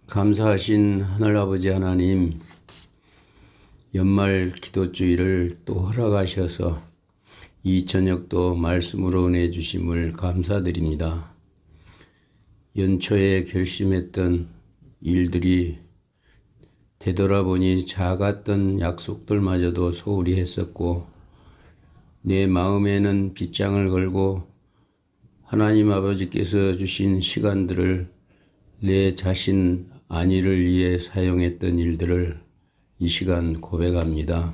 감사하신 하늘아버지 하나님, 연말 기도주일을 또 허락하셔서 이 저녁도 말씀으로 은혜 주심을 감사드립니다. 연초에 결심했던 일들이 되돌아보니 작았던 약속들마저도 소홀히 했었고, 내 마음에는 빗장을 걸고 하나님 아버지께서 주신 시간들을 내 자신 안위를 위해 사용했던 일들을 이 시간 고백합니다.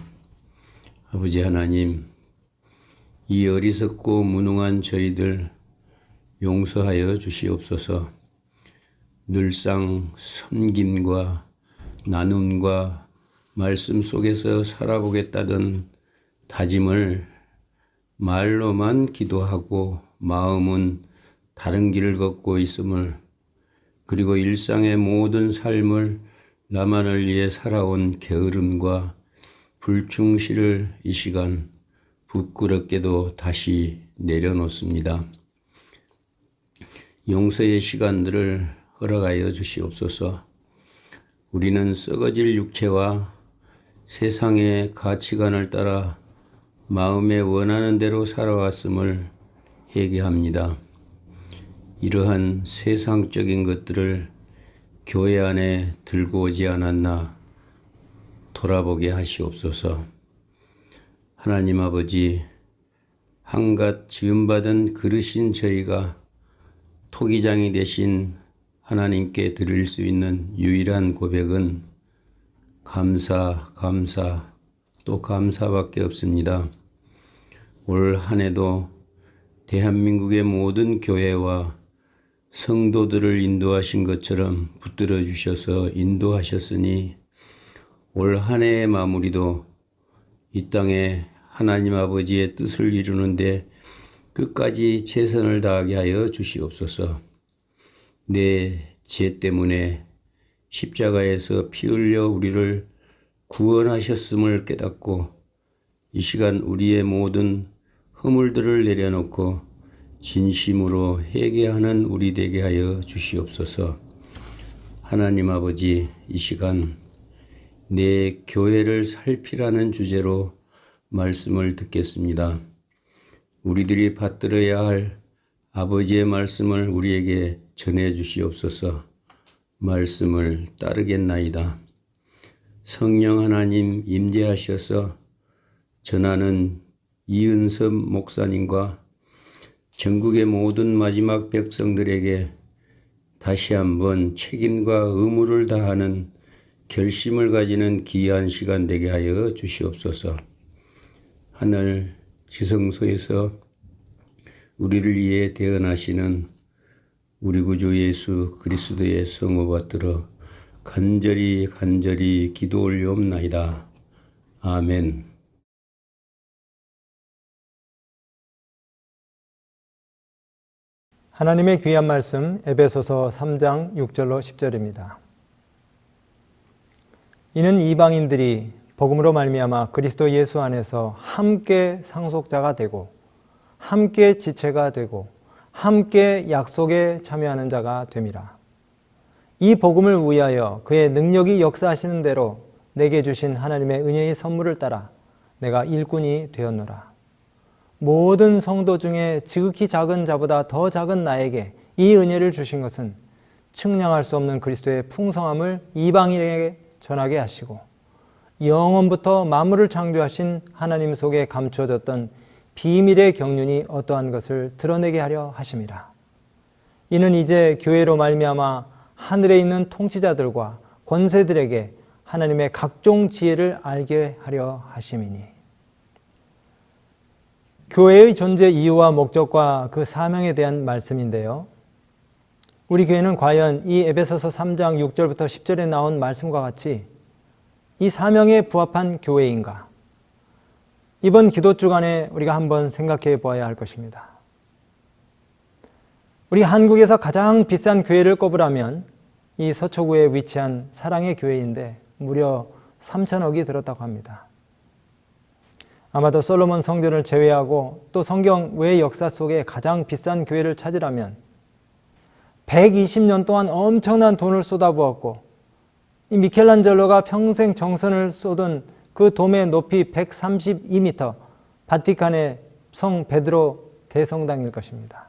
아버지 하나님, 이 어리석고 무능한 저희들 용서하여 주시옵소서. 늘상 섬김과 나눔과 말씀 속에서 살아보겠다던 다짐을 말로만 기도하고 마음은 다른 길을 걷고 있음을, 그리고 일상의 모든 삶을 나만을 위해 살아온 게으름과 불충실을 이 시간 부끄럽게도 다시 내려놓습니다. 용서의 시간들을 허락하여 주시옵소서. 우리는 썩어질 육체와 세상의 가치관을 따라 마음에 원하는 대로 살아왔음을 회개합니다. 이러한 세상적인 것들을 교회 안에 들고 오지 않았나 돌아보게 하시옵소서. 하나님 아버지, 한갓 지음받은 그릇인 저희가 토기장이 되신 하나님께 드릴 수 있는 유일한 고백은 감사, 또 감사밖에 없습니다. 올 한 해도 대한민국의 모든 교회와 성도들을 인도하신 것처럼 붙들어 주셔서 인도하셨으니 올 한 해의 마무리도 이 땅에 하나님 아버지의 뜻을 이루는데 끝까지 최선을 다하게 하여 주시옵소서. 내 죄 때문에 십자가에서 피 흘려 우리를 구원하셨음을 깨닫고 이 시간 우리의 모든 허물들을 내려놓고 진심으로 회개하는 우리 되게 하여 주시옵소서. 하나님 아버지, 이 시간 내 교회를 살피라는 주제로 말씀을 듣겠습니다. 우리들이 받들어야 할 아버지의 말씀을 우리에게 전해 주시옵소서. 말씀을 따르겠나이다. 성령 하나님 임재하셔서 전하는 이은섭 목사님과 전국의 모든 마지막 백성들에게 다시 한번 책임과 의무를 다하는 결심을 가지는 귀한 시간 되게 하여 주시옵소서. 하늘 지성소에서 우리를 위해 대언하시는 우리 구주 예수 그리스도의 성호 받들어 간절히 기도 올리옵나이다. 아멘. 하나님의 귀한 말씀 에베소서 3장 6절로 10절입니다. 이는 이방인들이 복음으로 말미암아 그리스도 예수 안에서 함께 상속자가 되고 함께 지체가 되고 함께 약속에 참여하는 자가 됨이라. 이 복음을 위하여 그의 능력이 역사하시는 대로 내게 주신 하나님의 은혜의 선물을 따라 내가 일꾼이 되었노라. 모든 성도 중에 지극히 작은 자보다 더 작은 나에게 이 은혜를 주신 것은 측량할 수 없는 그리스도의 풍성함을 이방인에게 전하게 하시고 영원부터 만물을 창조하신 하나님 속에 감추어졌던 비밀의 경륜이 어떠한 것을 드러내게 하려 하심이라. 이는 이제 교회로 말미암아 하늘에 있는 통치자들과 권세들에게 하나님의 각종 지혜를 알게 하려 하심이니. 교회의 존재 이유와 목적과 그 사명에 대한 말씀인데요. 우리 교회는 과연 이 에베소서 3장 6절부터 10절에 나온 말씀과 같이 이 사명에 부합한 교회인가? 이번 기도 주간에 우리가 한번 생각해 보아야 할 것입니다. 우리 한국에서 가장 비싼 교회를 꼽으라면 이 서초구에 위치한 사랑의 교회인데 무려 3천억이 들었다고 합니다. 아마도 솔로몬 성전을 제외하고 또 성경 외 역사 속에 가장 비싼 교회를 찾으라면 120년 동안 엄청난 돈을 쏟아부었고 이 미켈란젤로가 평생 정성을 쏟은 그 돔의 높이 132m, 바티칸의 성 베드로 대성당일 것입니다.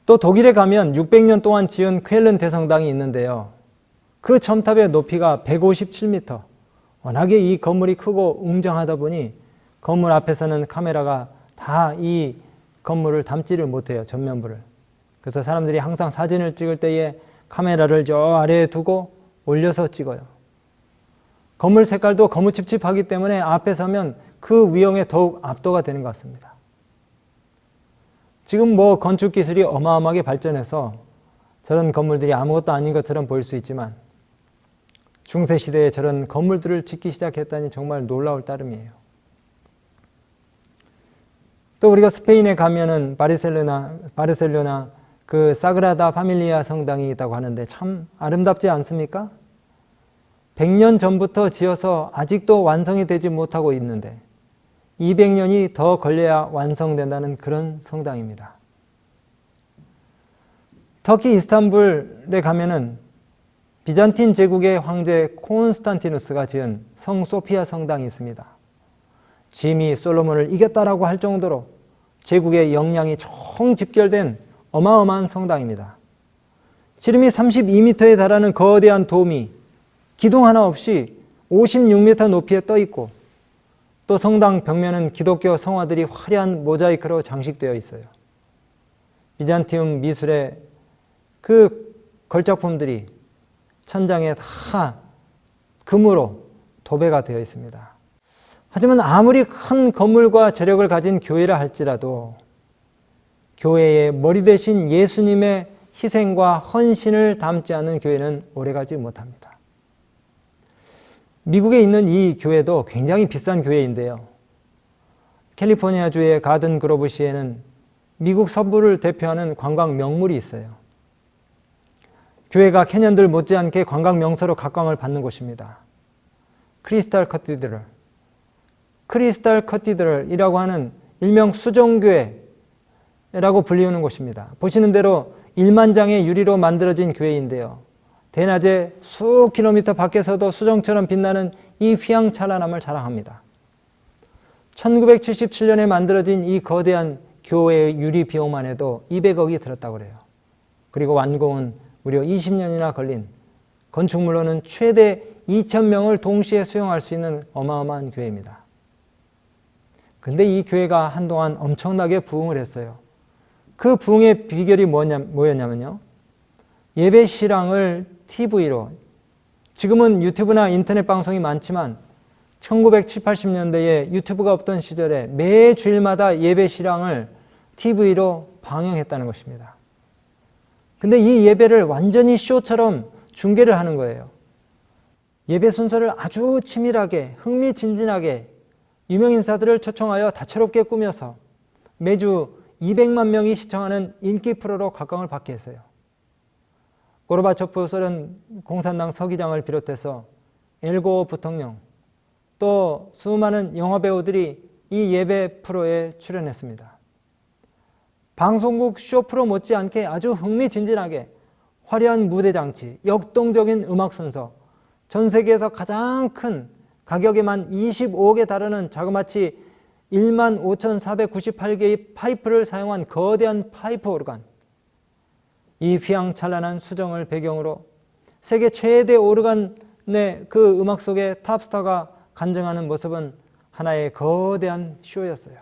또 독일에 가면 600년 동안 지은 쾰른 대성당이 있는데요. 그 첨탑의 높이가 157m. 워낙에 이 건물이 크고 웅장하다 보니 건물 앞에서는 카메라가 다 이 건물을 담지를 못해요, 전면부를. 그래서 사람들이 항상 사진을 찍을 때에 카메라를 저 아래에 두고 올려서 찍어요. 건물 색깔도 거무칩칩하기 때문에 앞에 서면 그 위용에 더욱 압도가 되는 것 같습니다. 지금 건축 기술이 어마어마하게 발전해서 저런 건물들이 아무것도 아닌 것처럼 보일 수 있지만 중세시대에 저런 건물들을 짓기 시작했다니 정말 놀라울 따름이에요. 또 우리가 스페인에 가면은 바르셀로나 그 사그라다 파밀리아 성당이 있다고 하는데 참 아름답지 않습니까? 100년 전부터 지어서 아직도 완성이 되지 못하고 있는데 200년이 더 걸려야 완성된다는 그런 성당입니다. 터키 이스탄불에 가면은 비잔틴 제국의 황제 콘스탄티누스가 지은 성 소피아 성당이 있습니다. 짐이 솔로몬을 이겼다라고 할 정도로 제국의 역량이 총집결된 어마어마한 성당입니다. 지름이 32m에 달하는 거대한 돔이 기둥 하나 없이 56m 높이에 떠 있고 또 성당 벽면은 기독교 성화들이 화려한 모자이크로 장식되어 있어요. 비잔티움 미술의 그 걸작품들이 천장에 다 금으로 도배가 되어 있습니다. 하지만 아무리 큰 건물과 재력을 가진 교회라 할지라도 교회의 머리 대신 예수님의 희생과 헌신을 담지 않는 교회는 오래가지 못합니다. 미국에 있는 이 교회도 굉장히 비싼 교회인데요. 캘리포니아주의 가든 그로브시에는 미국 서부를 대표하는 관광 명물이 있어요. 교회가 캐년들 못지않게 관광 명소로 각광을 받는 곳입니다. 크리스탈 커티드럴이라고 하는 일명 수정교회라고 불리우는 곳입니다. 보시는 대로 1만 장의 유리로 만들어진 교회인데요. 대낮에 수 킬로미터 밖에서도 수정처럼 빛나는 이 휘황찬란함을 자랑합니다. 1977년에 만들어진 이 거대한 교회의 유리 비용만 해도 200억이 들었다고 그래요. 그리고 완공은 무려 20년이나 걸린 건축물로는 최대 2,000명을 동시에 수용할 수 있는 어마어마한 교회입니다. 근데 이 교회가 한동안 엄청나게 부흥을 했어요. 그 부흥의 비결이 뭐였냐면요. 예배 실황을 TV로, 지금은 유튜브나 인터넷 방송이 많지만 1970, 80년대에 유튜브가 없던 시절에 매 주일마다 예배 실황을 TV로 방영했다는 것입니다. 근데 이 예배를 완전히 쇼처럼 중계를 하는 거예요. 예배 순서를 아주 치밀하게, 흥미진진하게 유명인사들을 초청하여 다채롭게 꾸며서 매주 200만 명이 시청하는 인기 프로로 각광을 받게 했어요. 고르바초프 소련 공산당 서기장을 비롯해서 엘고어 부통령, 또 수많은 영화배우들이 이 예배 프로에 출연했습니다. 방송국 쇼프로 못지않게 아주 흥미진진하게 화려한 무대장치, 역동적인 음악 순서, 전 세계에서 가장 큰 가격에만 25억에 달하는 자그마치 15,498개의 파이프를 사용한 거대한 파이프 오르간, 이 휘황찬란한 수정을 배경으로 세계 최대 오르간의 그 음악 속에 탑스타가 간증하는 모습은 하나의 거대한 쇼였어요.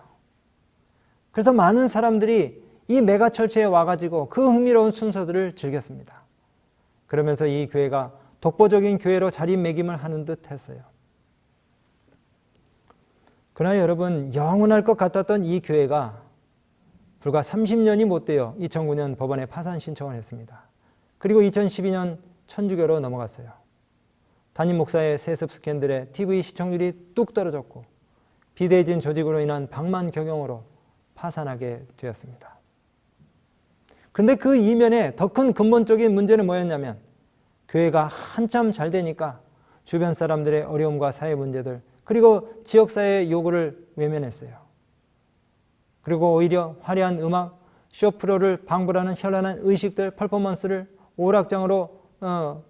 그래서 많은 사람들이 이 메가철치에 와가지고 그 흥미로운 순서들을 즐겼습니다. 그러면서 이 교회가 독보적인 교회로 자리매김을 하는 듯 했어요. 그러나 여러분, 영원할 것 같았던 이 교회가 불과 30년이 못 되어 2009년 법원에 파산 신청을 했습니다. 그리고 2012년 천주교로 넘어갔어요. 담임 목사의 세습 스캔들에 TV 시청률이 뚝 떨어졌고 비대해진 조직으로 인한 방만 경영으로 파산하게 되었습니다. 그런데 그 이면에 더 큰 근본적인 문제는 뭐였냐면 교회가 한참 잘 되니까 주변 사람들의 어려움과 사회 문제들 그리고 지역사회의 요구를 외면했어요. 그리고 오히려 화려한 음악 쇼프로를 방불하는 현란한 의식들, 퍼포먼스를 오락장으로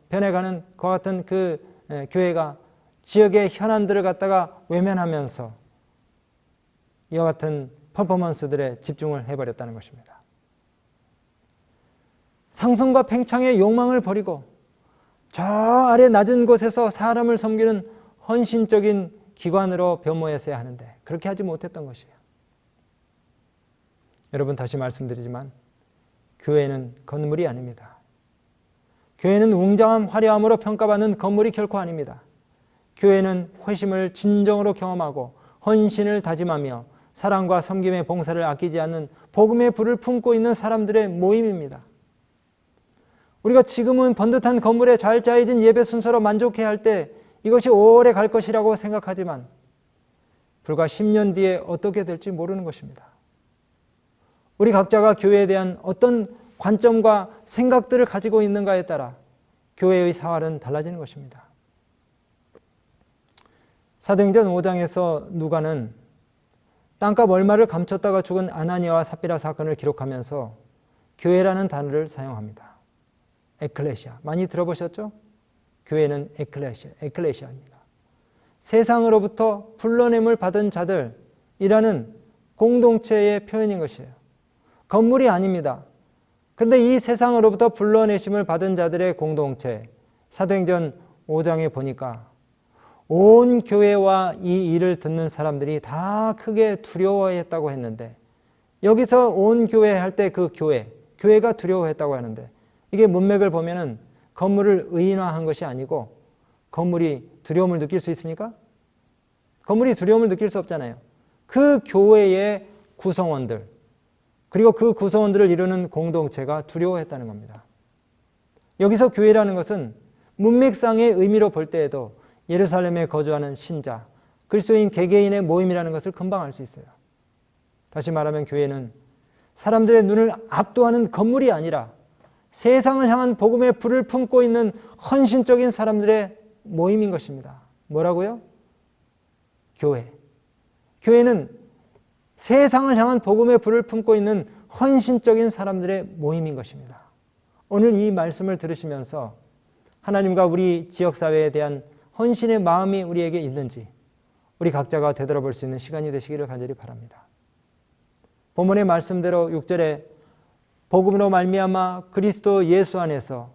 변해가는 것 같은 그 교회가 지역의 현안들을 갖다가 외면하면서 이와 같은 퍼포먼스들에 집중을 해버렸다는 것입니다. 상승과 팽창의 욕망을 버리고 저 아래 낮은 곳에서 사람을 섬기는 헌신적인 기관으로 변모했어야 하는데 그렇게 하지 못했던 것이에요. 여러분, 다시 말씀드리지만 교회는 건물이 아닙니다. 교회는 웅장함, 화려함으로 평가받는 건물이 결코 아닙니다. 교회는 회심을 진정으로 경험하고 헌신을 다짐하며 사랑과 섬김의 봉사를 아끼지 않는 복음의 불을 품고 있는 사람들의 모임입니다. 우리가 지금은 번듯한 건물에 잘 짜여진 예배 순서로 만족해야 할 때 이것이 오래 갈 것이라고 생각하지만 불과 10년 뒤에 어떻게 될지 모르는 것입니다. 우리 각자가 교회에 대한 어떤 관점과 생각들을 가지고 있는가에 따라 교회의 사활은 달라지는 것입니다. 사도행전 5장에서 누가는 땅값 얼마를 감췄다가 죽은 아나니아와 삽비라 사건을 기록하면서 교회라는 단어를 사용합니다. 에클레시아. 많이 들어보셨죠? 교회는 에클레시아입니다. 세상으로부터 불러냄을 받은 자들이라는 공동체의 표현인 것이에요. 건물이 아닙니다. 그런데 이 세상으로부터 불러내심을 받은 자들의 공동체, 사도행전 5장에 보니까 온 교회와 이 일을 듣는 사람들이 다 크게 두려워했다고 했는데, 여기서 온 교회 할 때 그 교회가 두려워했다고 하는데, 이게 문맥을 보면은 건물을 의인화한 것이 아니고 건물이 두려움을 느낄 수 있습니까? 건물이 두려움을 느낄 수 없잖아요. 그 교회의 구성원들, 그리고 그 구성원들을 이루는 공동체가 두려워했다는 겁니다. 여기서 교회라는 것은 문맥상의 의미로 볼 때에도 예루살렘에 거주하는 신자, 그리스도인 개개인의 모임이라는 것을 금방 알 수 있어요. 다시 말하면 교회는 사람들의 눈을 압도하는 건물이 아니라 세상을 향한 복음의 불을 품고 있는 헌신적인 사람들의 모임인 것입니다. 뭐라고요? 교회. 교회는 세상을 향한 복음의 불을 품고 있는 헌신적인 사람들의 모임인 것입니다. 오늘 이 말씀을 들으시면서 하나님과 우리 지역사회에 대한 헌신의 마음이 우리에게 있는지 우리 각자가 되돌아볼 수 있는 시간이 되시기를 간절히 바랍니다. 본문의 말씀대로 6절에 복음으로 말미암아 그리스도 예수 안에서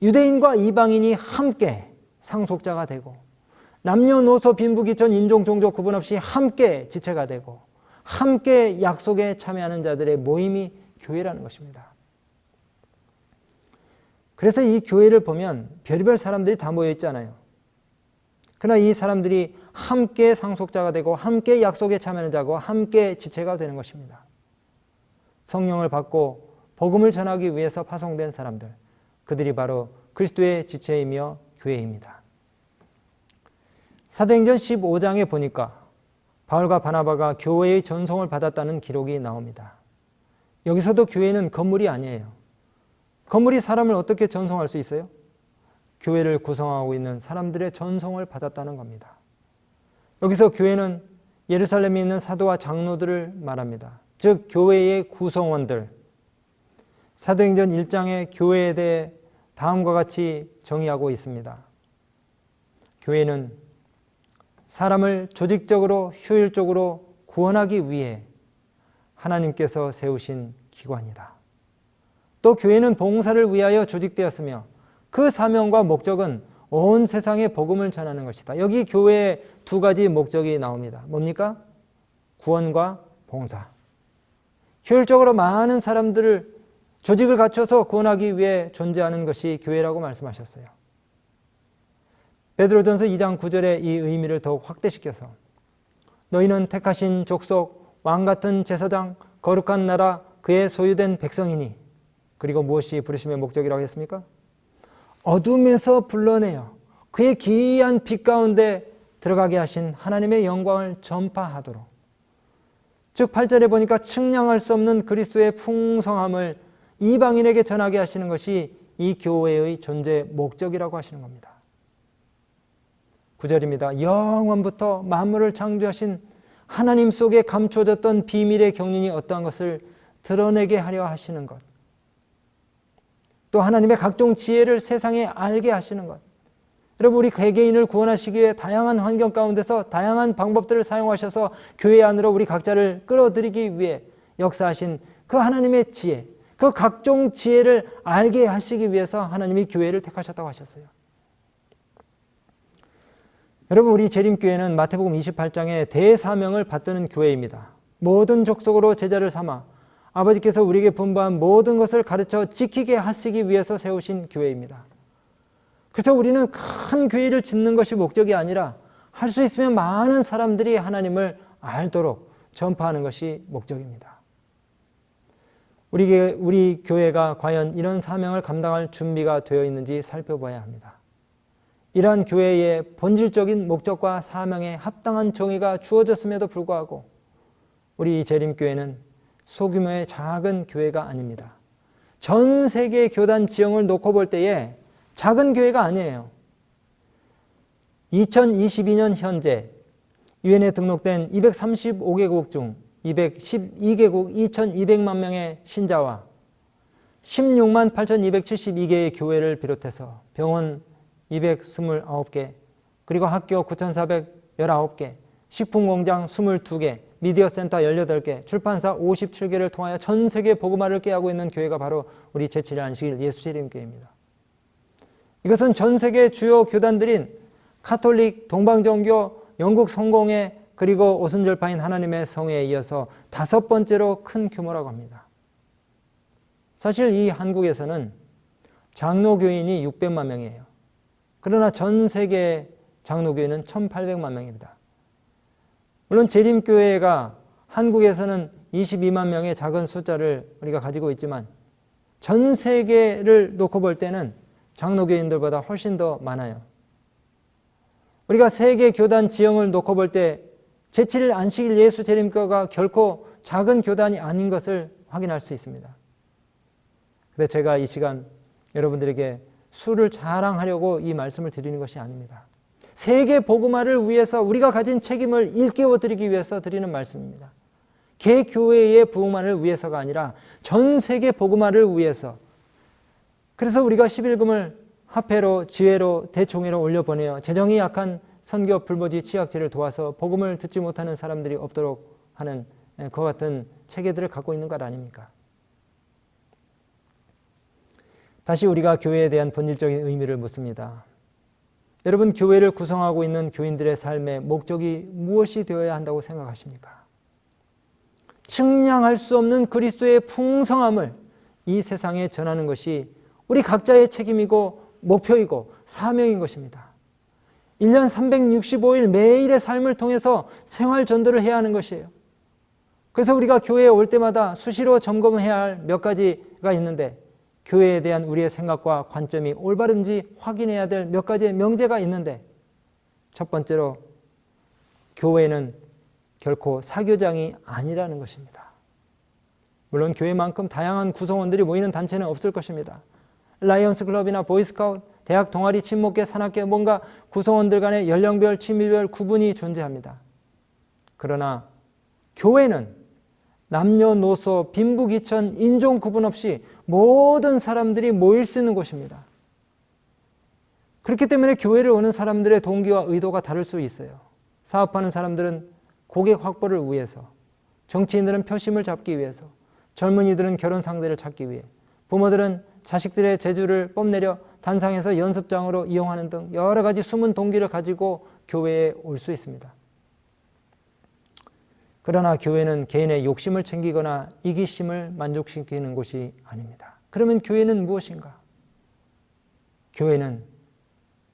유대인과 이방인이 함께 상속자가 되고 남녀노소 빈부귀천 인종 종족 구분 없이 함께 지체가 되고 함께 약속에 참여하는 자들의 모임이 교회라는 것입니다. 그래서 이 교회를 보면 별의별 사람들이 다 모여 있잖아요. 그러나 이 사람들이 함께 상속자가 되고 함께 약속에 참여하는 자고 함께 지체가 되는 것입니다. 성령을 받고 복음을 전하기 위해서 파송된 사람들, 그들이 바로 그리스도의 지체이며 교회입니다. 사도행전 15장에 보니까 바울과 바나바가 교회의 전송을 받았다는 기록이 나옵니다. 여기서도 교회는 건물이 아니에요. 건물이 사람을 어떻게 전송할 수 있어요? 교회를 구성하고 있는 사람들의 전송을 받았다는 겁니다. 여기서 교회는 예루살렘에 있는 사도와 장로들을 말합니다. 즉 교회의 구성원들. 사도행전 1장의 교회에 대해 다음과 같이 정의하고 있습니다. 교회는 사람을 조직적으로 효율적으로 구원하기 위해 하나님께서 세우신 기관이다. 또 교회는 봉사를 위하여 조직되었으며 그 사명과 목적은 온 세상에 복음을 전하는 것이다. 여기 교회의 두 가지 목적이 나옵니다. 뭡니까? 구원과 봉사. 효율적으로 많은 사람들을 조직을 갖춰서 구원하기 위해 존재하는 것이 교회라고 말씀하셨어요. 베드로전서 2장 9절의 이 의미를 더욱 확대시켜서 너희는 택하신 족속, 왕같은 제사장, 거룩한 나라, 그의 소유된 백성이니, 그리고 무엇이 부르심의 목적이라고 했습니까? 어둠에서 불러내어 그의 기이한 빛 가운데 들어가게 하신 하나님의 영광을 전파하도록. 즉 8절에 보니까 측량할 수 없는 그리스도의 풍성함을 이방인에게 전하게 하시는 것이 이 교회의 존재 목적이라고 하시는 겁니다. 9절입니다. 영원부터 만물을 창조하신 하나님 속에 감추어졌던 비밀의 경륜이 어떠한 것을 드러내게 하려 하시는 것, 또 하나님의 각종 지혜를 세상에 알게 하시는 것. 여러분, 우리 개개인을 구원하시기 위해 다양한 환경 가운데서 다양한 방법들을 사용하셔서 교회 안으로 우리 각자를 끌어들이기 위해 역사하신 그 하나님의 지혜, 그 각종 지혜를 알게 하시기 위해서 하나님이 교회를 택하셨다고 하셨어요. 여러분, 우리 재림교회는 마태복음 28장에 대사명을 받드는 교회입니다. 모든 족속으로 제자를 삼아 아버지께서 우리에게 분부한 모든 것을 가르쳐 지키게 하시기 위해서 세우신 교회입니다. 그래서 우리는 큰 교회를 짓는 것이 목적이 아니라 할 수 있으면 많은 사람들이 하나님을 알도록 전파하는 것이 목적입니다. 우리 교회가 과연 이런 사명을 감당할 준비가 되어 있는지 살펴봐야 합니다. 이러한 교회의 본질적인 목적과 사명에 합당한 정의가 주어졌음에도 불구하고 우리 재림교회는 소규모의 작은 교회가 아닙니다. 전 세계 교단 지형을 놓고 볼 때에 작은 교회가 아니에요. 2022년 현재 유엔에 등록된 235개국 중 212개국 2200만 명의 신자와 16만 8272개의 교회를 비롯해서 병원 229개, 그리고 학교 9419개, 식품공장 22개, 미디어센터 18개, 출판사 57개를 통하여 전 세계 복음화를 꾀하고 있는 교회가 바로 우리 제7일 안식일 예수재림교회입니다. 이것은 전 세계 주요 교단들인 카톨릭, 동방정교, 영국 성공회, 그리고 오순절파인 하나님의 성회에 이어서 5번째로 큰 규모라고 합니다. 사실 이 한국에서는 장로교인이 600만 명이에요. 그러나 전 세계 장로교회는 1800만 명입니다. 물론 재림교회가 한국에서는 22만 명의 작은 숫자를 우리가 가지고 있지만 전 세계를 놓고 볼 때는 장로교인들보다 훨씬 더 많아요. 우리가 세계 교단 지형을 놓고 볼 때 제7일 안식일 예수 재림교회가 결코 작은 교단이 아닌 것을 확인할 수 있습니다. 그런데 제가 이 시간 여러분들에게 수를 자랑하려고 이 말씀을 드리는 것이 아닙니다. 세계 복음화를 위해서 우리가 가진 책임을 일깨워 드리기 위해서 드리는 말씀입니다. 개교회의 부흥만을 위해서가 아니라 전 세계 복음화를 위해서. 그래서 우리가 11금을 화폐로, 지회로, 대총회로 올려보내어 재정이 약한 선교 불모지 취약지를 도와서 복음을 듣지 못하는 사람들이 없도록 하는 그와 같은 체계들을 갖고 있는 것 아닙니까? 다시 우리가 교회에 대한 본질적인 의미를 묻습니다. 여러분, 교회를 구성하고 있는 교인들의 삶의 목적이 무엇이 되어야 한다고 생각하십니까? 측량할 수 없는 그리스도의 풍성함을 이 세상에 전하는 것이 우리 각자의 책임이고 목표이고 사명인 것입니다. 1년 365일 매일의 삶을 통해서 생활 전도를 해야 하는 것이에요. 그래서 우리가 교회에 올 때마다 수시로 점검해야 할 몇 가지가 있는데 교회에 대한 우리의 생각과 관점이 올바른지 확인해야 될 몇 가지의 명제가 있는데 첫 번째로 교회는 결코 사교장이 아니라는 것입니다. 물론 교회만큼 다양한 구성원들이 모이는 단체는 없을 것입니다. 라이언스 클럽이나 보이스카우트, 대학 동아리, 친목계, 산악계, 뭔가 구성원들 간의 연령별, 취미별 구분이 존재합니다. 그러나 교회는 남녀노소, 빈부귀천, 인종 구분 없이 모든 사람들이 모일 수 있는 곳입니다. 그렇기 때문에 교회를 오는 사람들의 동기와 의도가 다를 수 있어요. 사업하는 사람들은 고객 확보를 위해서, 정치인들은 표심을 잡기 위해서, 젊은이들은 결혼 상대를 찾기 위해, 부모들은 자식들의 재주를 뽐내려 단상에서 연습장으로 이용하는 등 여러 가지 숨은 동기를 가지고 교회에 올 수 있습니다. 그러나 교회는 개인의 욕심을 챙기거나 이기심을 만족시키는 곳이 아닙니다. 그러면 교회는 무엇인가? 교회는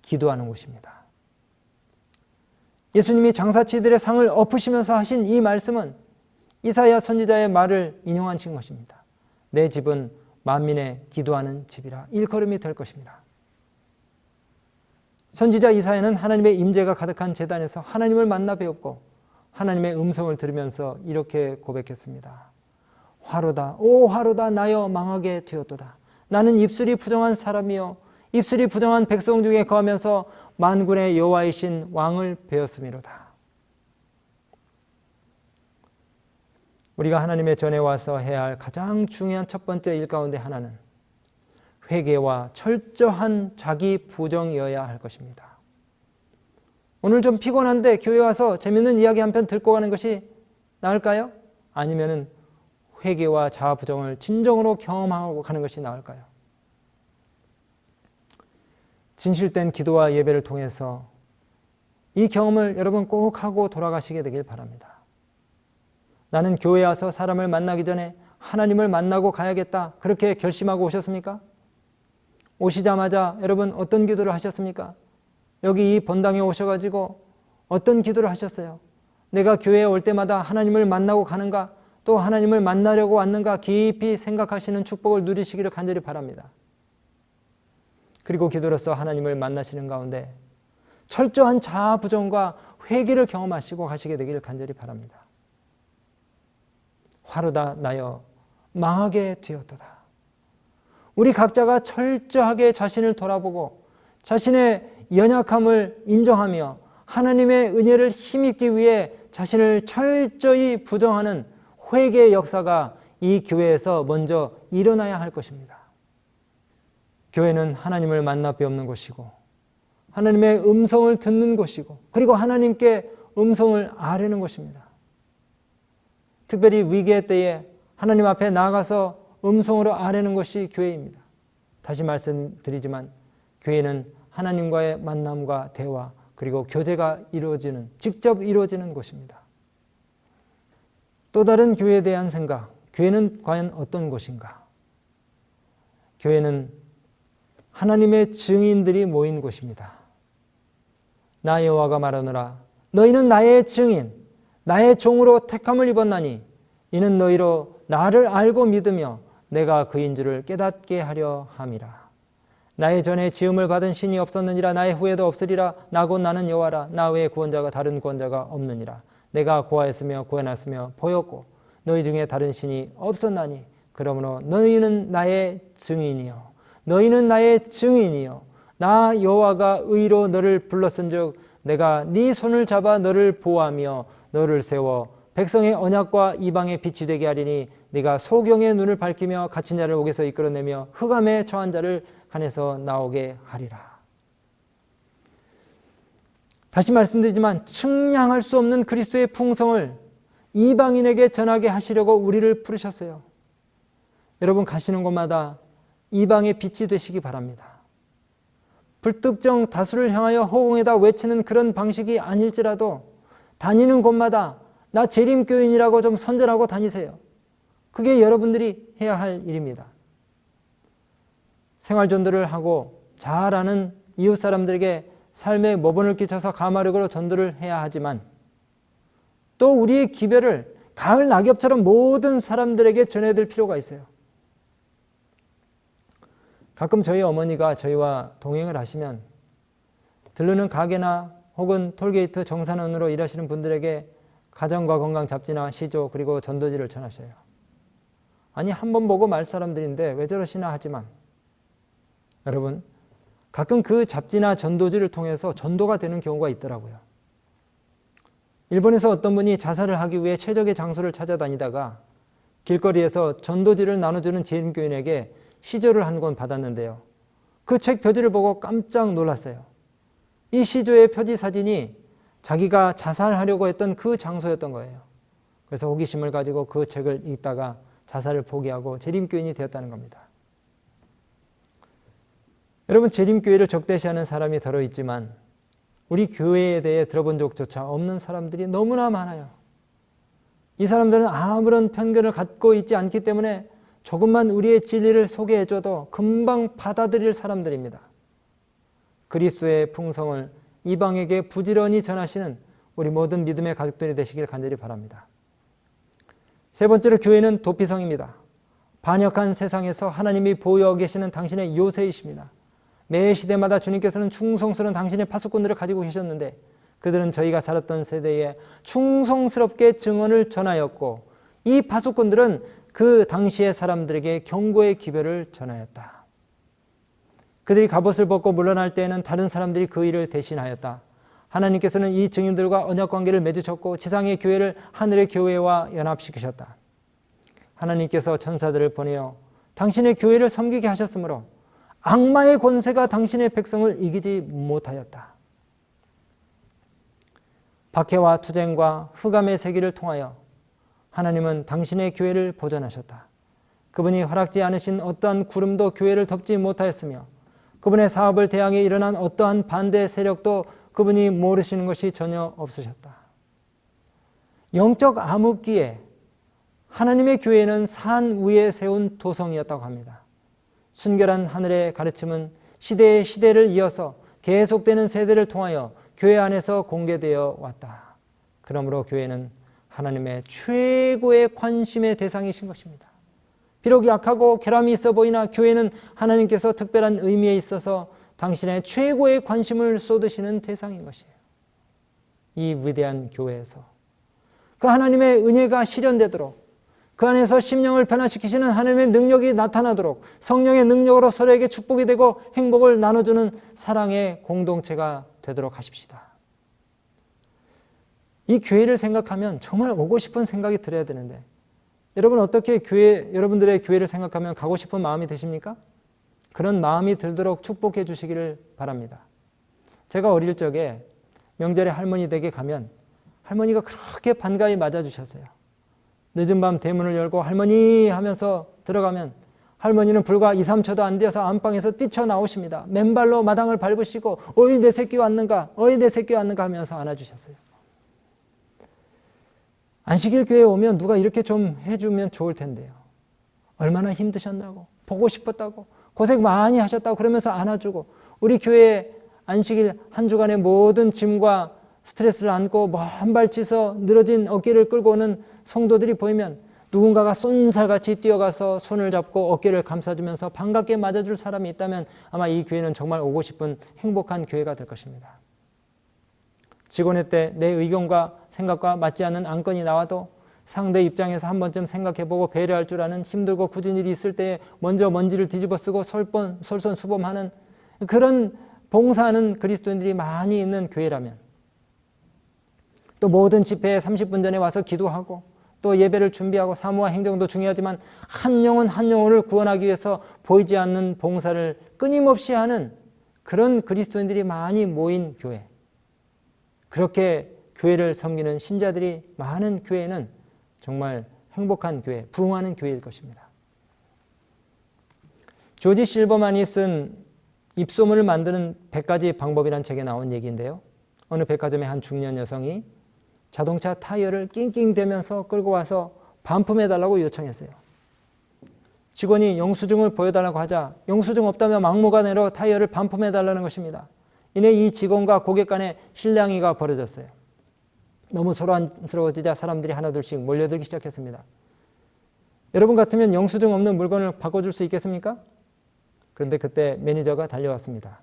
기도하는 곳입니다. 예수님이 장사치들의 상을 엎으시면서 하신 이 말씀은 이사야 선지자의 말을 인용하신 것입니다. 내 집은 만민의 기도하는 집이라 일컬음이 될 것입니다. 선지자 이사야는 하나님의 임재가 가득한 제단에서 하나님을 만나 배웠고 하나님의 음성을 들으면서 이렇게 고백했습니다. 화로다, 오 화로다, 나여 망하게 되었도다. 나는 입술이 부정한 사람이요 입술이 부정한 백성 중에 거하면서 만군의 여호와이신 왕을 배웠음이로다. 우리가 하나님의 전에 와서 해야 할 가장 중요한 첫 번째 일 가운데 하나는 회개와 철저한 자기 부정이어야 할 것입니다. 오늘 좀 피곤한데 교회 와서 재밌는 이야기 한 편 듣고 가는 것이 나을까요? 아니면은 회개와 자아 부정을 진정으로 경험하고 가는 것이 나을까요? 진실된 기도와 예배를 통해서 이 경험을 여러분 꼭 하고 돌아가시게 되길 바랍니다. 나는 교회에 와서 사람을 만나기 전에 하나님을 만나고 가야겠다. 그렇게 결심하고 오셨습니까? 오시자마자 여러분 어떤 기도를 하셨습니까? 여기 이 본당에 오셔가지고 어떤 기도를 하셨어요? 내가 교회에 올 때마다 하나님을 만나고 가는가? 또 하나님을 만나려고 왔는가? 깊이 생각하시는 축복을 누리시기를 간절히 바랍니다. 그리고 기도로서 하나님을 만나시는 가운데 철저한 자아 부정과 회개를 경험하시고 가시게 되기를 간절히 바랍니다. 화르다 나여 망하게 되었도다. 우리 각자가 철저하게 자신을 돌아보고 자신의 연약함을 인정하며 하나님의 은혜를 힘입기 위해 자신을 철저히 부정하는 회개의 역사가 이 교회에서 먼저 일어나야 할 것입니다. 교회는 하나님을 만나 뵈옵는 곳이고 하나님의 음성을 듣는 곳이고 그리고 하나님께 음성을 아뢰는 곳입니다. 특별히 위기의 때에 하나님 앞에 나아가서 음성으로 아뢰는 것이 교회입니다. 다시 말씀드리지만 교회는 하나님과의 만남과 대화 그리고 교제가 이루어지는 직접 이루어지는 곳입니다. 또 다른 교회에 대한 생각, 교회는 과연 어떤 곳인가? 교회는 하나님의 증인들이 모인 곳입니다. 나 여호와가 말하노라 너희는 나의 증인 나의 종으로 택함을 입었나니 이는 너희로 나를 알고 믿으며 내가 그인 줄을 깨닫게 하려 함이라. 나의 전에 지음을 받은 신이 없었느니라 나의 후에도 없으리라. 나 곧 나는 여호와라. 나 외에 구원자가 다른 구원자가 없느니라. 내가 고하였으며 구원하였으며 보였고 너희 중에 다른 신이 없었나니 그러므로 너희는 나의 증인이요 너희는 나의 증인이요 나 여호와가 의로 너를 불렀은즉 내가 네 손을 잡아 너를 보호하며 너를 세워 백성의 언약과 이방의 빛이 되게 하리니 네가 소경의 눈을 밝히며 갇힌 자를 옥에서 이끌어내며 흑암에 처한 자를 간에서 나오게 하리라. 다시 말씀드리지만 측량할 수 없는 그리스도의 풍성을 이방인에게 전하게 하시려고 우리를 부르셨어요. 여러분 가시는 곳마다 이방의 빛이 되시기 바랍니다. 불특정 다수를 향하여 호응에다 외치는 그런 방식이 아닐지라도 다니는 곳마다 나 재림교인이라고 좀 선전하고 다니세요. 그게 여러분들이 해야 할 일입니다. 생활전도를 하고 잘 아는 이웃 사람들에게 삶에 모본을 끼쳐서 가마력으로 전도를 해야 하지만 또 우리의 기별을 가을 낙엽처럼 모든 사람들에게 전해드릴 필요가 있어요. 가끔 저희 어머니가 저희와 동행을 하시면 들르는 가게나 혹은 톨게이트 정산원으로 일하시는 분들에게 가정과 건강 잡지나 시조 그리고 전도지를 전하셔요. 아니 한 번 보고 말 사람들인데 왜 저러시나 하지만 여러분 가끔 그 잡지나 전도지를 통해서 전도가 되는 경우가 있더라고요. 일본에서 어떤 분이 자살을 하기 위해 최적의 장소를 찾아다니다가 길거리에서 전도지를 나눠주는 재림교인에게 시조를 한 권 받았는데요. 그 책 표지를 보고 깜짝 놀랐어요. 이 시조의 표지 사진이 자기가 자살하려고 했던 그 장소였던 거예요. 그래서 호기심을 가지고 그 책을 읽다가 자살을 포기하고 재림교인이 되었다는 겁니다. 여러분 재림교회를 적대시하는 사람이 더러 있지만 우리 교회에 대해 들어본 적조차 없는 사람들이 너무나 많아요. 이 사람들은 아무런 편견을 갖고 있지 않기 때문에 조금만 우리의 진리를 소개해줘도 금방 받아들일 사람들입니다. 그리스도의 풍성을 이방에게 부지런히 전하시는 우리 모든 믿음의 가족들이 되시길 간절히 바랍니다. 세 번째로 교회는 도피성입니다. 반역한 세상에서 하나님이 보유하고 계시는 당신의 요새이십니다. 매 시대마다 주님께서는 충성스러운 당신의 파수꾼들을 가지고 계셨는데 그들은 저희가 살았던 세대에 충성스럽게 증언을 전하였고 이 파수꾼들은 그 당시의 사람들에게 경고의 기별을 전하였다. 그들이 갑옷을 벗고 물러날 때에는 다른 사람들이 그 일을 대신하였다. 하나님께서는 이 증인들과 언약관계를 맺으셨고 지상의 교회를 하늘의 교회와 연합시키셨다. 하나님께서 천사들을 보내어 당신의 교회를 섬기게 하셨으므로 악마의 권세가 당신의 백성을 이기지 못하였다. 박해와 투쟁과 흑암의 세기를 통하여 하나님은 당신의 교회를 보존하셨다. 그분이 허락지 않으신 어떠한 구름도 교회를 덮지 못하였으며 그분의 사업을 대항해 일어난 어떠한 반대 세력도 그분이 모르시는 것이 전혀 없으셨다. 영적 암흑기에 하나님의 교회는 산 위에 세운 도성이었다고 합니다. 순결한 하늘의 가르침은 시대의 시대를 이어서 계속되는 세대를 통하여 교회 안에서 공개되어 왔다. 그러므로 교회는 하나님의 최고의 관심의 대상이신 것입니다. 비록 약하고 결함이 있어 보이나 교회는 하나님께서 특별한 의미에 있어서 당신의 최고의 관심을 쏟으시는 대상인 것이에요. 이 위대한 교회에서 그 하나님의 은혜가 실현되도록 그 안에서 심령을 변화시키시는 하나님의 능력이 나타나도록 성령의 능력으로 서로에게 축복이 되고 행복을 나눠주는 사랑의 공동체가 되도록 하십시다. 이 교회를 생각하면 정말 오고 싶은 생각이 들어야 되는데 여러분 어떻게 여러분들의 교회를 생각하면 가고 싶은 마음이 드십니까? 그런 마음이 들도록 축복해 주시기를 바랍니다. 제가 어릴 적에 명절에 할머니 댁에 가면 할머니가 그렇게 반가이 맞아주셨어요. 늦은 밤 대문을 열고 할머니 하면서 들어가면 할머니는 불과 2, 3초도 안 되어서 안방에서 뛰쳐나오십니다. 맨발로 마당을 밟으시고 어이 내 새끼 왔는가 어이 내 새끼 왔는가 하면서 안아주셨어요. 안식일 교회에 오면 누가 이렇게 좀 해주면 좋을 텐데요. 얼마나 힘드셨다고 보고 싶었다고 고생 많이 하셨다고 그러면서 안아주고 우리 교회 안식일 한 주간의 모든 짐과 스트레스를 안고 먼 발치서 늘어진 어깨를 끌고 오는 성도들이 보이면 누군가가 쏜살같이 뛰어가서 손을 잡고 어깨를 감싸주면서 반갑게 맞아줄 사람이 있다면 아마 이 교회는 정말 오고 싶은 행복한 교회가 될 것입니다. 직원회 때 내 의견과 생각과 맞지 않는 안건이 나와도 상대 입장에서 한 번쯤 생각해보고 배려할 줄 아는 힘들고 굳은 일이 있을 때 먼저 먼지를 뒤집어 쓰고 솔선수범하는 그런 봉사하는 그리스도인들이 많이 있는 교회라면 또 모든 집회에 30분 전에 와서 기도하고 또 예배를 준비하고 사무와 행정도 중요하지만 한 영혼 한 영혼을 구원하기 위해서 보이지 않는 봉사를 끊임없이 하는 그런 그리스도인들이 많이 모인 교회, 그렇게 교회를 섬기는 신자들이 많은 교회는 정말 행복한 교회, 부흥하는 교회일 것입니다. 조지 실버만이 쓴 입소문을 만드는 100가지 방법이라는 책에 나온 얘기인데요. 어느 백화점의 한 중년 여성이 자동차 타이어를 낑낑대면서 끌고 와서 반품해달라고 요청했어요. 직원이 영수증을 보여달라고 하자 영수증 없다며 막무가내로 타이어를 반품해달라는 것입니다. 이내 이 직원과 고객 간에 실랑이가 벌어졌어요. 너무 소란스러워지자 사람들이 하나둘씩 몰려들기 시작했습니다. 여러분 같으면 영수증 없는 물건을 바꿔줄 수 있겠습니까? 그런데 그때 매니저가 달려왔습니다.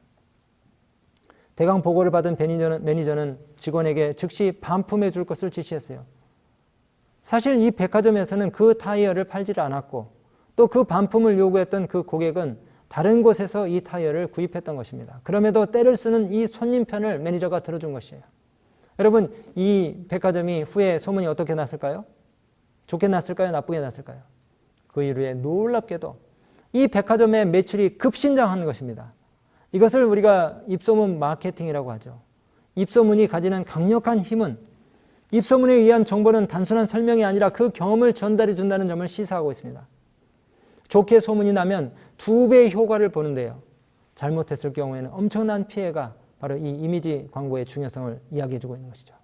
대강 보고를 받은 매니저는 직원에게 즉시 반품해 줄 것을 지시했어요. 사실 이 백화점에서는 그 타이어를 팔지를 않았고 또 그 반품을 요구했던 그 고객은 다른 곳에서 이 타이어를 구입했던 것입니다. 그럼에도 때를 쓰는 이 손님 편을 매니저가 들어준 것이에요. 여러분 이 백화점이 후에 소문이 어떻게 났을까요? 좋게 났을까요? 나쁘게 났을까요? 그 이후에 놀랍게도 이 백화점의 매출이 급신장한 것입니다. 이것을 우리가 입소문 마케팅이라고 하죠. 입소문이 가지는 강력한 힘은 입소문에 의한 정보는 단순한 설명이 아니라 그 경험을 전달해 준다는 점을 시사하고 있습니다. 좋게 소문이 나면 2배의 효과를 보는데요. 잘못했을 경우에는 엄청난 피해가 바로 이 이미지 광고의 중요성을 이야기해 주고 있는 것이죠.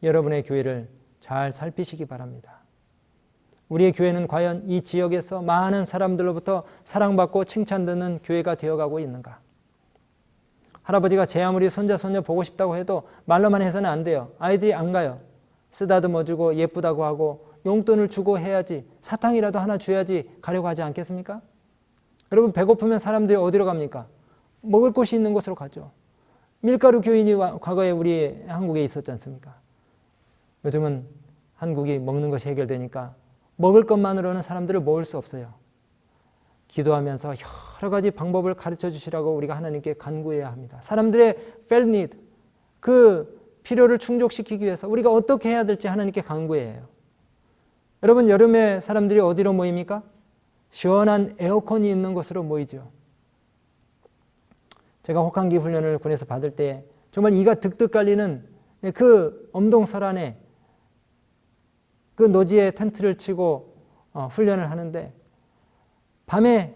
여러분의 교회를 잘 살피시기 바랍니다. 우리의 교회는 과연 이 지역에서 많은 사람들로부터 사랑받고 칭찬받는 교회가 되어가고 있는가? 할아버지가 제 아무리 손자 손녀 보고 싶다고 해도 말로만 해서는 안 돼요. 아이들이 안 가요. 쓰다듬어 주고 예쁘다고 하고 용돈을 주고 해야지, 사탕이라도 하나 줘야지 가려고 하지 않겠습니까? 여러분 배고프면 사람들이 어디로 갑니까? 먹을 곳이 있는 곳으로 가죠. 밀가루 교인이 과거에 우리 한국에 있었지 않습니까? 요즘은 한국이 먹는 것이 해결되니까 먹을 것만으로는 사람들을 모을 수 없어요. 기도하면서 여러 가지 방법을 가르쳐 주시라고 우리가 하나님께 간구해야 합니다. 사람들의 felt need, 그 필요를 충족시키기 위해서 우리가 어떻게 해야 될지 하나님께 간구해야 해요. 여러분, 여름에 사람들이 어디로 모입니까? 시원한 에어컨이 있는 곳으로 모이죠. 제가 혹한기 훈련을 군에서 받을 때 정말 이가 득득 깔리는 그 엄동설 안에 그 노지에 텐트를 치고 훈련을 하는데, 밤에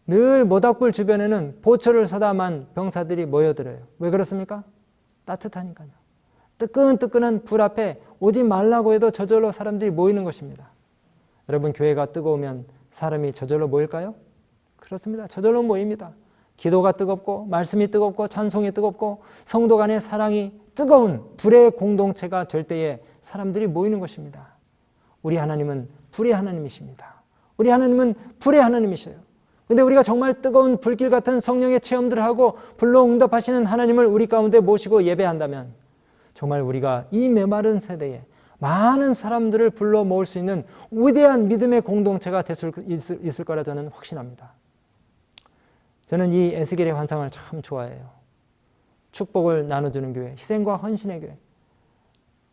늘 모닥불 주변에는 보초를 서다만 병사들이 모여들어요. 왜 그렇습니까? 따뜻하니까요. 뜨끈뜨끈한 불 앞에 오지 말라고 해도 저절로 사람들이 모이는 것입니다. 여러분, 교회가 뜨거우면 사람이 저절로 모일까요? 그렇습니다. 저절로 모입니다. 기도가 뜨겁고 말씀이 뜨겁고 찬송이 뜨겁고 성도 간의 사랑이 뜨거운 불의 공동체가 될 때에 사람들이 모이는 것입니다. 우리 하나님은 불의 하나님이십니다. 우리 하나님은 불의 하나님이셔요. 근데 우리가 정말 뜨거운 불길 같은 성령의 체험들을 하고 불로 응답하시는 하나님을 우리 가운데 모시고 예배한다면 정말 우리가 이 메마른 세대에 많은 사람들을 불러 모을 수 있는 위대한 믿음의 공동체가 있을 거라 저는 확신합니다. 저는 이 에스겔의 환상을 참 좋아해요. 축복을 나눠주는 교회, 희생과 헌신의 교회.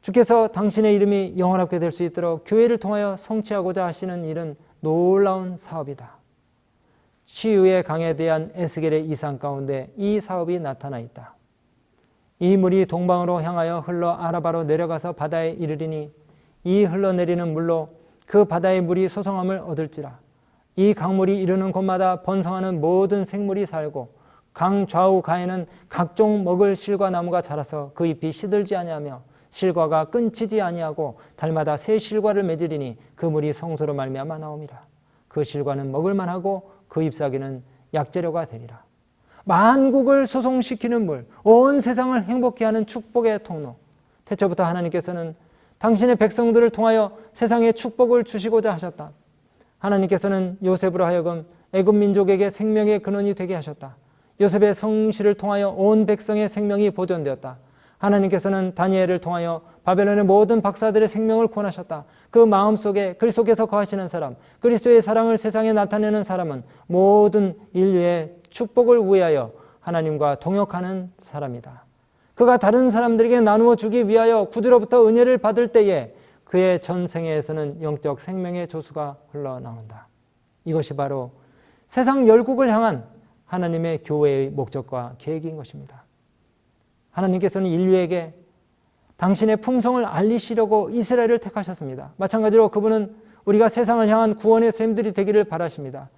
주께서 당신의 이름이 영원하게 될 수 있도록 교회를 통하여 성취하고자 하시는 일은 놀라운 사업이다. 치유의 강에 대한 에스겔의 이상 가운데 이 사업이 나타나 있다. 이 물이 동방으로 향하여 흘러 아라바로 내려가서 바다에 이르리니 이 흘러내리는 물로 그 바다의 물이 소성함을 얻을지라. 이 강물이 이르는 곳마다 번성하는 모든 생물이 살고 강 좌우 가에는 각종 먹을 실과 나무가 자라서 그 잎이 시들지 아니하며 실과가 끊치지 아니하고 달마다 새 실과를 맺으리니 그 물이 성소로 말미암아 나옴이라. 그 실과는 먹을만하고 그 잎사귀는 약재료가 되리라. 만국을 소송시키는 물, 온 세상을 행복케 하는 축복의 통로. 태초부터 하나님께서는 당신의 백성들을 통하여 세상에 축복을 주시고자 하셨다. 하나님께서는 요셉으로 하여금 애굽 민족에게 생명의 근원이 되게 하셨다. 요셉의 성실을 통하여 온 백성의 생명이 보존되었다. 하나님께서는 다니엘을 통하여 바벨론의 모든 박사들의 생명을 구원하셨다. 그 마음속에 그리스도께서 거하시는 사람, 그리스도의 사랑을 세상에 나타내는 사람은 모든 인류의 축복을 위하여 하나님과 동역하는 사람이다. 그가 다른 사람들에게 나누어 주기 위하여 구주로부터 은혜를 받을 때에 그의 전생에서는 영적 생명의 조수가 흘러나온다. 이것이 바로 세상 열국을 향한 하나님의 교회의 목적과 계획인 것입니다. 하나님께서는 인류에게 당신의 품성을 알리시려고 이스라엘을 택하셨습니다. 마찬가지로 그분은 우리가 세상을 향한 구원의 샘들이 되기를 바라십니다.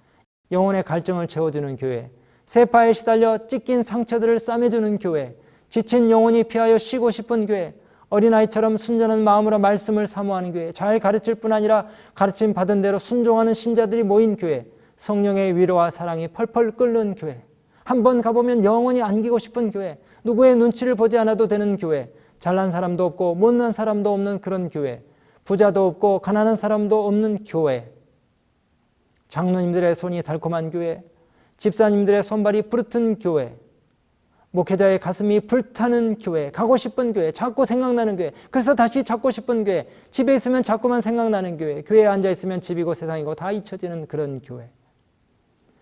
영혼의 갈증을 채워주는 교회, 세파에 시달려 찢긴 상처들을 싸매주는 교회, 지친 영혼이 피하여 쉬고 싶은 교회, 어린아이처럼 순전한 마음으로 말씀을 사모하는 교회, 잘 가르칠 뿐 아니라 가르침 받은 대로 순종하는 신자들이 모인 교회, 성령의 위로와 사랑이 펄펄 끓는 교회, 한번 가보면 영원히 안기고 싶은 교회, 누구의 눈치를 보지 않아도 되는 교회, 잘난 사람도 없고 못난 사람도 없는 그런 교회, 부자도 없고 가난한 사람도 없는 교회, 장로님들의 손이 달콤한 교회, 집사님들의 손발이 부르튼 교회, 목회자의 가슴이 불타는 교회, 가고 싶은 교회, 자꾸 생각나는 교회, 그래서 다시 찾고 싶은 교회, 집에 있으면 자꾸만 생각나는 교회, 교회에 앉아있으면 집이고 세상이고 다 잊혀지는 그런 교회.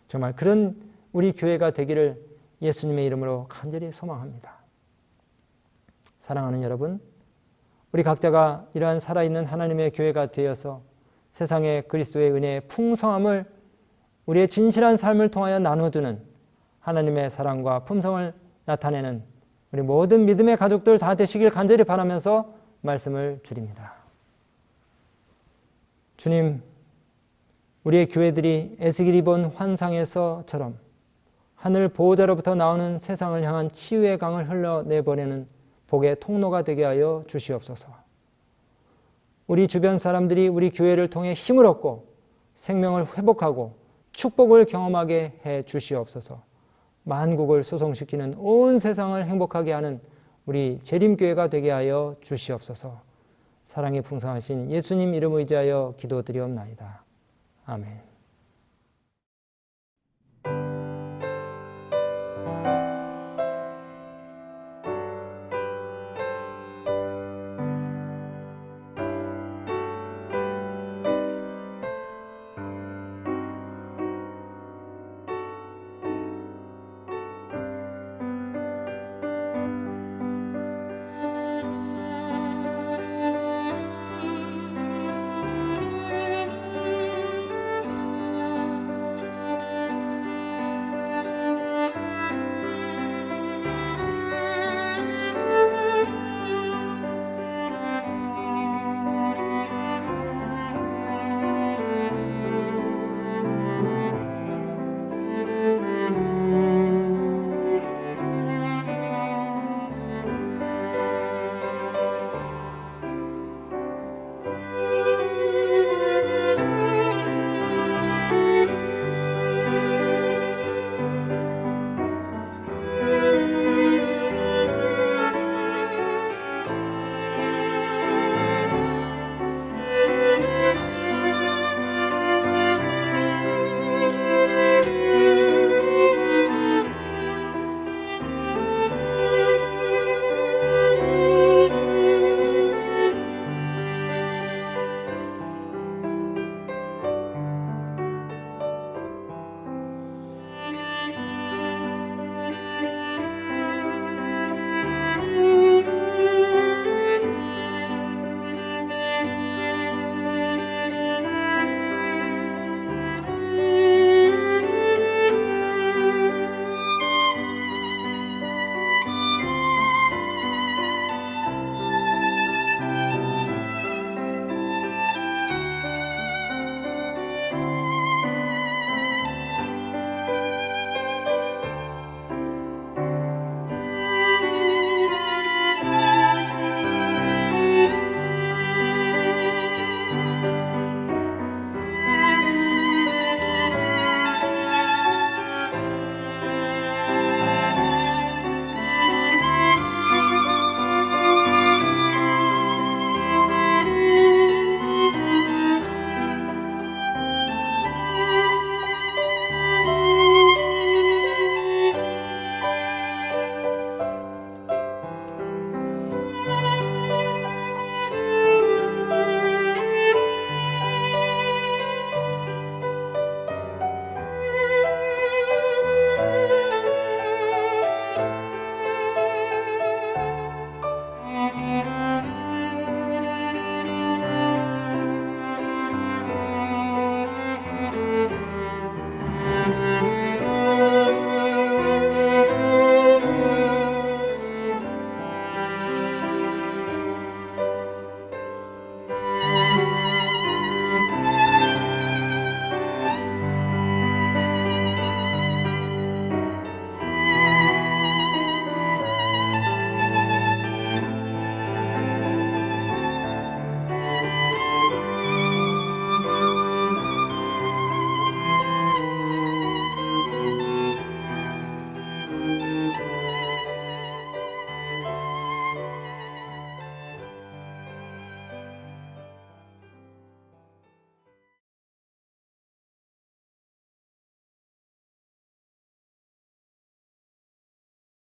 정말 그런 우리 교회가 되기를 예수님의 이름으로 간절히 소망합니다. 사랑하는 여러분, 우리 각자가 이러한 살아있는 하나님의 교회가 되어서 세상에 그리스도의 은혜의 풍성함을 우리의 진실한 삶을 통하여 나눠주는 하나님의 사랑과 품성을 나타내는 우리 모든 믿음의 가족들 다 되시길 간절히 바라면서 말씀을 드립니다. 주님, 우리의 교회들이 에스겔이 본 환상에서처럼 하늘 보호자로부터 나오는 세상을 향한 치유의 강을 흘러내보내는 복의 통로가 되게 하여 주시옵소서. 우리 주변 사람들이 우리 교회를 통해 힘을 얻고 생명을 회복하고 축복을 경험하게 해 주시옵소서. 만국을 소송시키는 온 세상을 행복하게 하는 우리 재림교회가 되게 하여 주시옵소서. 사랑이 풍성하신 예수님 이름 의지하여 기도드리옵나이다. 아멘.